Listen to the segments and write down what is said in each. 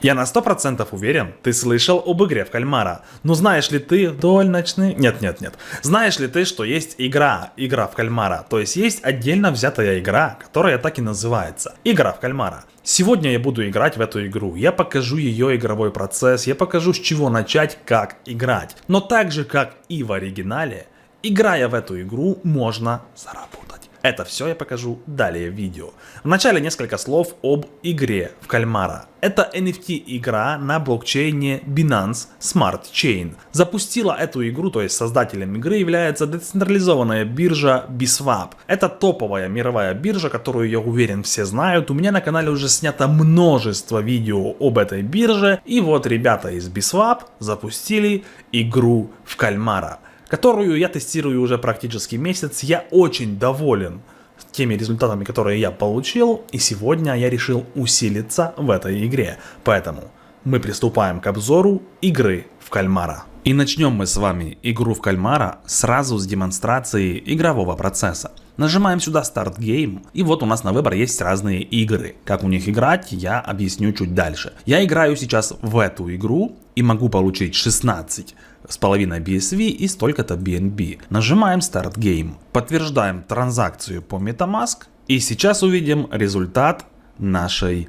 Я на 100% уверен, ты слышал об игре в кальмара. Но знаешь ли ты вдоль ночных... Нет. Знаешь ли ты, что есть игра в кальмара? То есть есть отдельно взятая игра, которая так и называется. Игра в кальмара. Сегодня я буду играть в эту игру. Я покажу ее игровой процесс, я покажу, с чего начать, как играть. Но так же, как и в оригинале, играя в эту игру, можно заработать. Это все я покажу далее в видео. Вначале несколько слов об игре в кальмара. Это NFT игра на блокчейне Binance Smart Chain. Запустила эту игру, то есть создателем игры является децентрализованная биржа Biswap. Это топовая мировая биржа, которую, я уверен, все знают. У меня на канале уже снято множество видео об этой бирже. И вот ребята из Biswap запустили игру в кальмара, которую я тестирую уже практически месяц. Я очень доволен теми результатами, которые я получил, и сегодня я решил усилиться в этой игре. Поэтому мы приступаем к обзору игры в кальмара. И начнем мы с вами игру в кальмара сразу с демонстрации игрового процесса. Нажимаем сюда Start Game, и вот у нас на выбор есть разные игры. Как у них играть, я объясню чуть дальше. Я играю сейчас в эту игру и могу получить 16,5 BSV и столько-то BNB. Нажимаем Start Game, подтверждаем транзакцию по MetaMask, и сейчас увидим результат нашей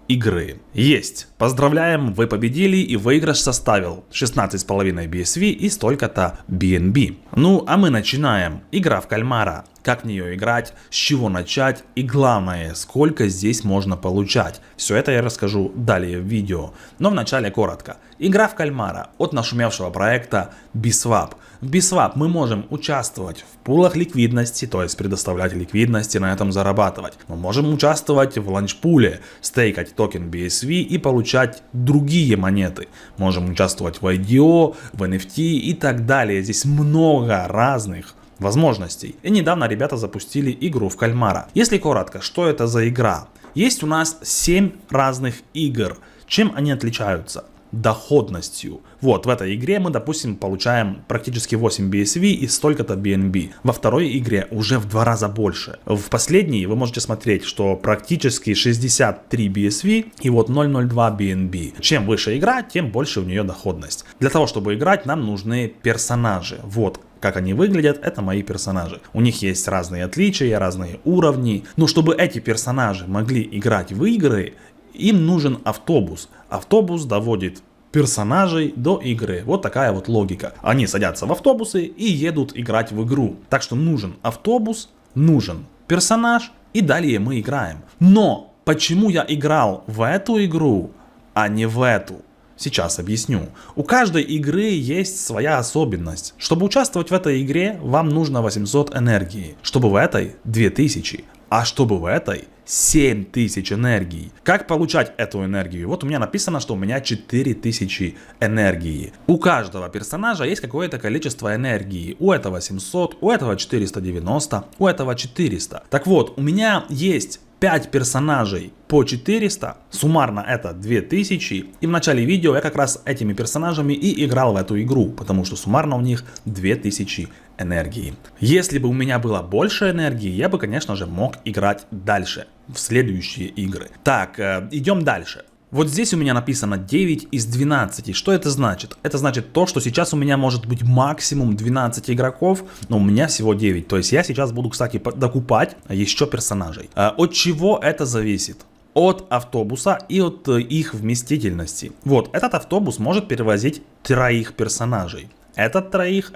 игры. Есть! Поздравляем, вы победили, и выигрыш составил 16,5 BSV и столько-то BNB. Ну, а мы начинаем. Игра в кальмара. Как в нее играть, с чего начать и главное, сколько здесь можно получать. Все это я расскажу далее в видео. Но вначале коротко. Игра в кальмара от нашумевшего проекта Biswap. В Biswap мы можем участвовать в пулах ликвидности, то есть предоставлять ликвидности, на этом зарабатывать. Мы можем участвовать в ланчпуле, стейкать токен BSV и получать другие монеты. Можем участвовать в IDO, в NFT и так далее. Здесь много разных возможностей. И недавно ребята запустили игру в кальмара. Если коротко, что это за игра? Есть у нас 7 разных игр. Чем они отличаются? Доходностью. Вот в этой игре мы, допустим, получаем практически 8 BSV и столько-то BNB. Во второй игре уже в 2 раза больше. В последней вы можете смотреть, что практически 63 BSV и вот 0.02 BNB. Чем выше игра, тем больше у нее доходность. Для того, чтобы играть, нам нужны персонажи. Вот как они выглядят, это мои персонажи. У них есть разные отличия, разные уровни. Но чтобы эти персонажи могли играть в игры, им нужен автобус. Автобус доводит персонажей до игры. Вот такая вот логика. Они садятся в автобусы и едут играть в игру. Так что нужен автобус, нужен персонаж, и далее мы играем. Но почему я играл в эту игру, а не в эту? Сейчас объясню. У каждой игры есть своя особенность. Чтобы участвовать в этой игре, вам нужно 800 энергии. Чтобы в этой 2000. А чтобы в этой 7000 энергии. Как получать эту энергию? Вот у меня написано, что у меня 4000 энергии. У каждого персонажа есть какое-то количество энергии. У этого 700, у этого 490, у этого 400. Так вот, у меня есть 5 персонажей по 400, суммарно это 2000, и в начале видео я как раз этими персонажами и играл в эту игру, потому что суммарно у них 2000 энергии. Если бы у меня было больше энергии, я бы, конечно же, мог играть дальше, в следующие игры. Так, идем дальше. Вот здесь у меня написано 9 из 12. Что это значит? Это значит то, что сейчас у меня может быть максимум 12 игроков, но у меня всего 9. То есть я сейчас буду, кстати, докупать еще персонажей. От чего это зависит? От автобуса и от их вместительности. Вот, этот автобус может перевозить 3 персонажей. Этот троих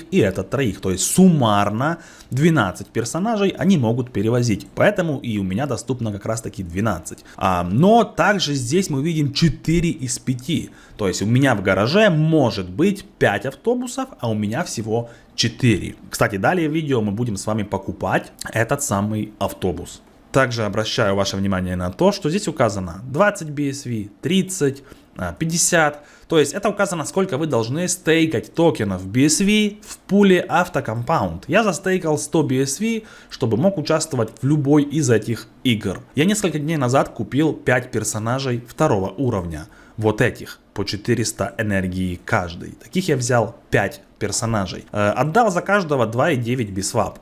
и этот троих. То есть суммарно 12 персонажей они могут перевозить. Поэтому и у меня доступно как раз таки 12. Но также здесь мы видим 4 из 5. То есть у меня в гараже может быть 5 автобусов, а у меня всего 4. Кстати, далее в видео мы будем с вами покупать этот самый автобус. Также обращаю ваше внимание на то, что здесь указано 20 BSV, 30, 50. То есть это указано, сколько вы должны стейкать токенов BSV в пуле Автокомпаунд. Я застейкал 100 BSV, чтобы мог участвовать в любой из этих игр. Я несколько дней назад купил 5 персонажей 2 уровня. Вот этих, по 400 энергии каждый. Таких я взял 5 персонажей. Отдал за каждого 2,9 Biswap.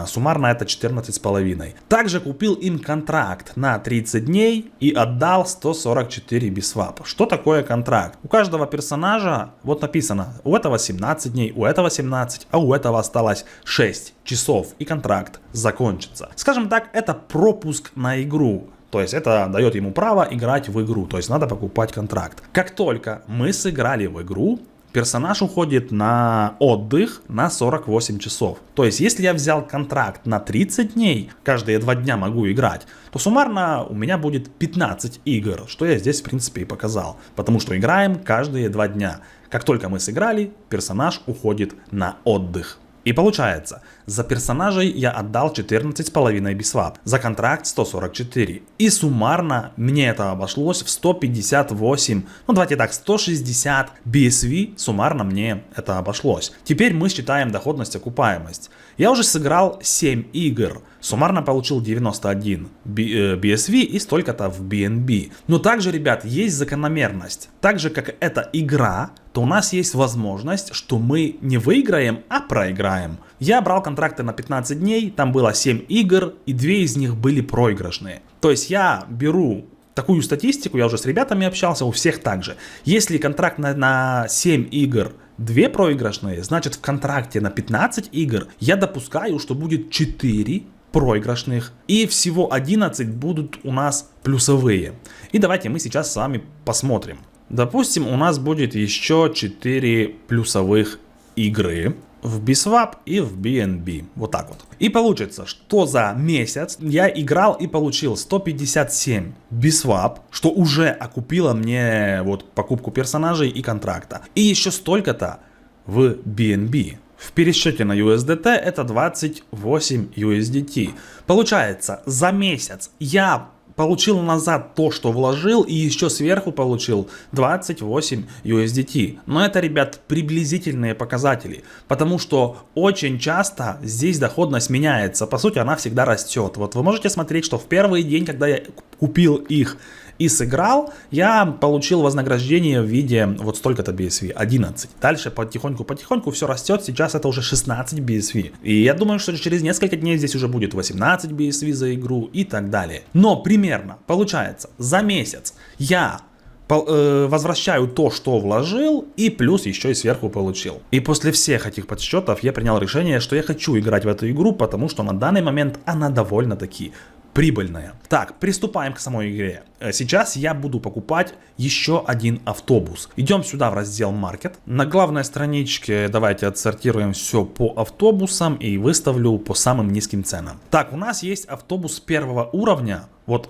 Суммарно это 14,5. Также купил им контракт на 30 дней и отдал 144 бисвап. Что такое контракт? У каждого персонажа, вот написано, у этого 17 дней, у этого 17, а у этого осталось 6 часов и контракт закончится. Скажем так, это пропуск на игру. То есть это дает ему право играть в игру, то есть надо покупать контракт. Как только мы сыграли в игру, персонаж уходит на отдых на 48 часов. То есть если я взял контракт на 30 дней, каждые 2 дня могу играть, то суммарно у меня будет 15 игр, что я здесь в принципе и показал. Потому что играем каждые 2 дня. Как только мы сыграли, персонаж уходит на отдых. И получается, за персонажей я отдал 14,5 бисвап, за контракт 144. И суммарно мне это обошлось в 158, ну давайте так, 160 BSV суммарно мне это обошлось. Теперь мы считаем доходность-окупаемость. Я уже сыграл 7 игр, суммарно получил 91 BSV и столько-то в BNB. Но также, ребят, есть закономерность. Так же, как это игра, то у нас есть возможность, что мы не выиграем, а проиграем. Я брал контракты на 15 дней, там было 7 игр, и 2 из них были проигрышные. То есть я беру такую статистику, я уже с ребятами общался, у всех так же. Если контракт на 7 игр 2 проигрышные, значит в контракте на 15 игр я допускаю, что будет 4 проигрышных, и всего 11 будут у нас плюсовые. И давайте мы сейчас с вами посмотрим. Допустим, у нас будет еще 4 плюсовых игры в BSwap и в BNB. Вот так вот. И получится, что за месяц я играл и получил 157 BSwap, что уже окупило мне вот покупку персонажей и контракта. И еще столько-то в BNB. В пересчете на USDT это 28 USDT. Получается, за месяц я получил назад то, что вложил, и еще сверху получил 28 USDT. Но это, ребят, приблизительные показатели, потому что очень часто здесь доходность меняется. По сути, она всегда растет. Вот вы можете смотреть, что в первый день, когда я купил их и сыграл, я получил вознаграждение в виде вот столько-то BSV, 11. Дальше потихоньку все растет, сейчас это уже 16 BSV. И я думаю, что через несколько дней здесь уже будет 18 BSV за игру и так далее. Но примерно, получается, за месяц я возвращаю то, что вложил, и плюс еще и сверху получил. И после всех этих подсчетов я принял решение, что я хочу играть в эту игру, потому что на данный момент она довольно-таки прибыльная. Так, приступаем к самой игре. Сейчас я буду покупать еще один автобус. Идем сюда в раздел Market. На главной страничке давайте отсортируем все по автобусам и выставлю по самым низким ценам. Так, у нас есть автобус первого уровня. Вот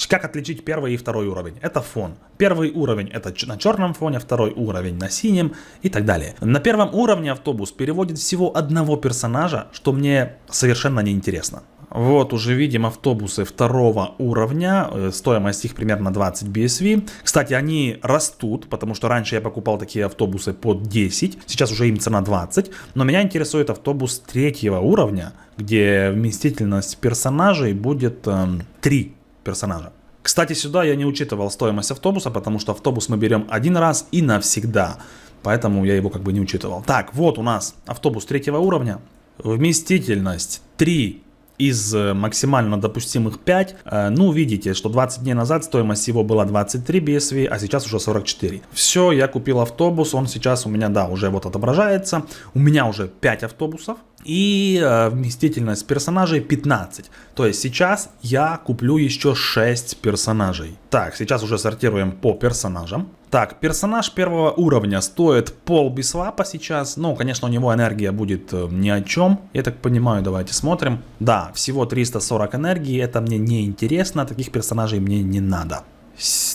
как отличить первый и второй уровень? Это фон. Первый уровень это на черном фоне, второй уровень на синем и так далее. На первом уровне автобус переводит всего одного персонажа, что мне совершенно не интересно. Вот уже видим автобусы второго уровня, стоимость их примерно 20 BSV. Кстати, они растут, потому что раньше я покупал такие автобусы под 10, сейчас уже им цена 20. Но меня интересует автобус третьего уровня, где вместительность персонажей будет 3 персонажа. Кстати, сюда я не учитывал стоимость автобуса, потому что автобус мы берем один раз и навсегда. Поэтому я его как бы не учитывал. Так, вот у нас автобус третьего уровня. Вместительность 3 из максимально допустимых 5. Ну, видите, что 20 дней назад стоимость его была 23 BSV, а сейчас уже 44. Все, я купил автобус, он сейчас у меня, да, уже вот отображается. У меня уже 5 автобусов и вместительность персонажей 15. То есть сейчас я куплю еще 6 персонажей. Так, сейчас уже сортируем по персонажам. Так, персонаж первого уровня стоит пол бисвапа сейчас. Ну, конечно, у него энергия будет ни о чем. Я так понимаю, давайте смотрим. Да, всего 340 энергии. Это мне не интересно. Таких персонажей мне не надо.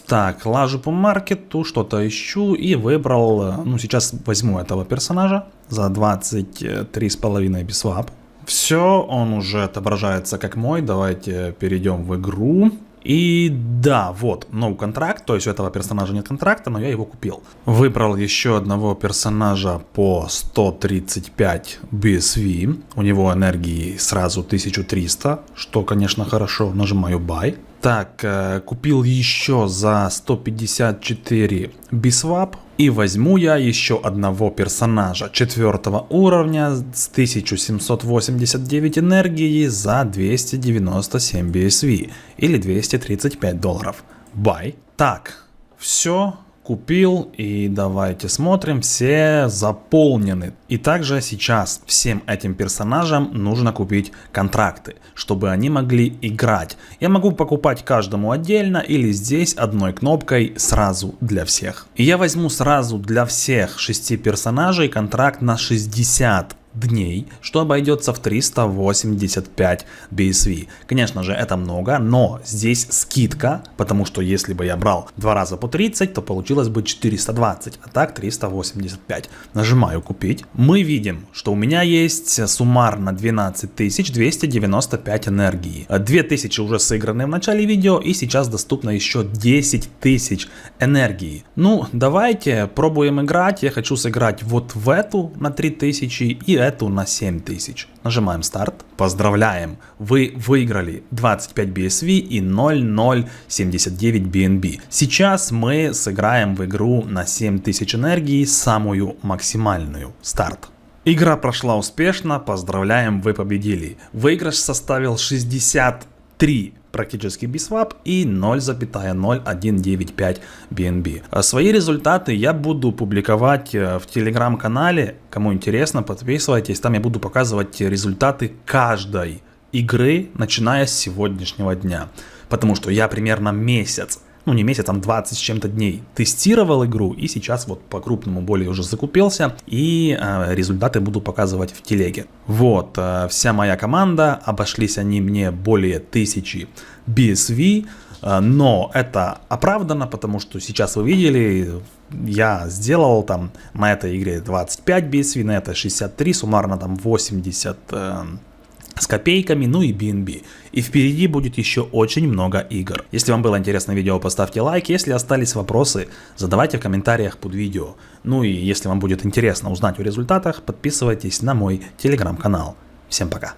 Так, лажу по маркету, что-то ищу и выбрал. Ну, сейчас возьму этого персонажа за 23,5 бисвап. Все, он уже отображается как мой. Давайте перейдем в игру. И да, вот, no контракт, то есть у этого персонажа нет контракта, но я его купил. Выбрал еще одного персонажа по 135 BSV, у него энергии сразу 1300, что, конечно, хорошо, нажимаю buy. Так, купил еще за 154 BSwap, И возьму я еще одного персонажа 4 уровня с 1789 энергии за 297 BSV или $235. Бай. Так, все. Купил, и давайте смотрим, все заполнены. И также сейчас всем этим персонажам нужно купить контракты, чтобы они могли играть. Я могу покупать каждому отдельно или здесь одной кнопкой сразу для всех. И я возьму сразу для всех 6 персонажей контракт на 60 дней, что обойдется в 385 BSV. Конечно же, это много, но здесь скидка, потому что если бы я брал 2 раза по 30, то получилось бы 420, а так 385. Нажимаю купить. Мы видим, что у меня есть суммарно 12295 энергии. 2000 уже сыграны в начале видео, и сейчас доступно еще 10 тысяч энергии. Ну, давайте пробуем играть. Я хочу сыграть вот в эту на 3000 и эту на 7000. Нажимаем старт. Поздравляем! Вы выиграли 25 BSV и 0,079 BNB. Сейчас мы сыграем в игру на 7000 энергии, самую максимальную. Старт. Игра прошла успешно, поздравляем, вы победили. Выигрыш составил 63 практически BSVAP и 0,0195 BNB. Свои результаты я буду публиковать в телеграм-канале. Кому интересно, подписывайтесь. Там я буду показывать результаты каждой игры, начиная с сегодняшнего дня. Потому что я примерно месяц, ну не месяц, там 20 с чем-то дней тестировал игру, и сейчас вот по крупному более уже закупился, и результаты буду показывать в телеге. Вот, вся моя команда, обошлись они мне более 1000 BSV, но это оправдано, потому что сейчас вы видели, я сделал там на этой игре 25 BSV, на этой 63, суммарно там 80 с копейками, ну и BNB. И впереди будет еще очень много игр. Если вам было интересно видео, поставьте лайк. Если остались вопросы, задавайте в комментариях под видео. Ну и если вам будет интересно узнать о результатах, подписывайтесь на мой телеграм-канал. Всем пока.